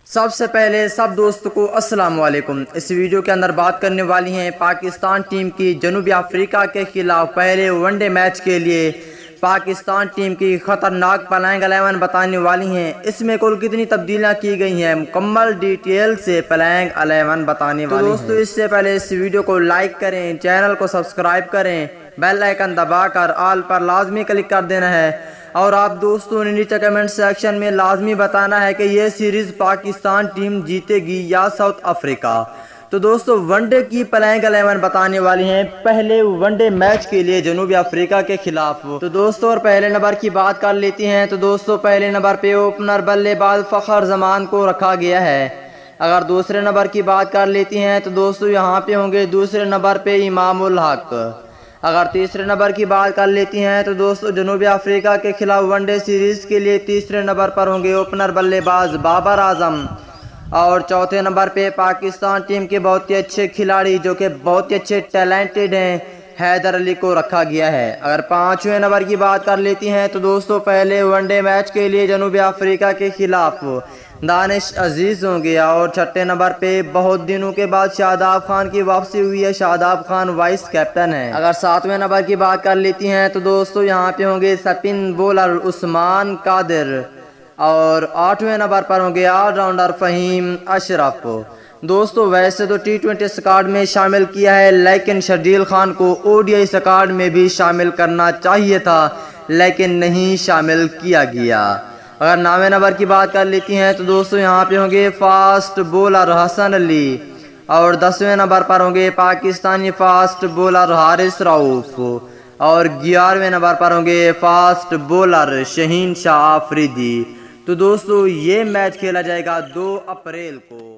सबसे पहले सब दोस्तों को अस्सलाम वालेकुम। इस वीडियो के अंदर बात करने वाली हैं पाकिस्तान टीम की जनूबी अफ्रीका के खिलाफ पहले वनडे मैच के लिए पाकिस्तान टीम की खतरनाक प्लेइंग 11 बताने वाली हैं। इसमें कुल कितनी तब्दीलियां की गई हैं, मुकम्मल डिटेल से प्लेइंग 11 बताने वाली हैं। दोस्तों इससे पहले इस वीडियो को लाइक करें, चैनल को सब्सक्राइब करें, बेल आइकन दबाकर ऑल पर लाजमी क्लिक कर देना है और आप दोस्तों ने नीचे कमेंट सेक्शन में लाजमी बताना है कि ये सीरीज पाकिस्तान टीम जीतेगी या साउथ अफ्रीका। तो दोस्तों वनडे की प्लेइंग 11 बताने वाली हैं पहले वनडे मैच के लिए जनूबी अफ्रीका के खिलाफ। तो दोस्तों और पहले नंबर की बात कर लेती हैं। तो दोस्तों पहले नंबर पे ओपनर बल्लेबाज फखर जमान को रखा गया है। अगर दूसरे नंबर की बात कर लेती हैं तो दोस्तों यहाँ पे होंगे दूसरे नंबर पे इमामुल हक। अगर तीसरे नंबर की बात कर लेती हैं तो दोस्तों जनूबी अफ्रीका के खिलाफ वनडे सीरीज के लिए तीसरे नंबर पर होंगे ओपनर बल्लेबाज बाबर आजम। और चौथे नंबर पे पाकिस्तान टीम के बहुत ही अच्छे खिलाड़ी जो कि बहुत ही अच्छे टैलेंटेड हैं, हैदर अली को रखा गया है। अगर पांचवें नंबर की बात कर लेती हैं तो दोस्तों पहले वनडे मैच के लिए जनूबी अफ्रीका के खिलाफ दानिश अजीज होंगे। और छठे नंबर पे बहुत दिनों के बाद शादाब खान की वापसी हुई है, शादाब खान वाइस कैप्टन है। अगर सातवें नंबर की बात कर लेती हैं तो दोस्तों यहाँ पे होंगे स्पिन बॉलर उस्मान कादिर। और आठवें नंबर पर होंगे ऑलराउंडर फहीम अशरफ। दोस्तों वैसे तो T20 स्क्वाड में शामिल किया है, लेकिन शर्जील खान को ODI स्क्वाड में भी शामिल करना चाहिए था, लेकिन नहीं शामिल किया गया। अगर 9वें नंबर की बात कर लेती हैं तो दोस्तों यहाँ पे होंगे फास्ट बॉलर हसन अली। और 10वें नंबर पर होंगे पाकिस्तानी फास्ट बॉलर हारिस रऊफ। और 11वें नंबर पर होंगे फास्ट बॉलर शहीन शाह आफरीदी। तो दोस्तों ये मैच खेला जाएगा 2 अप्रैल को।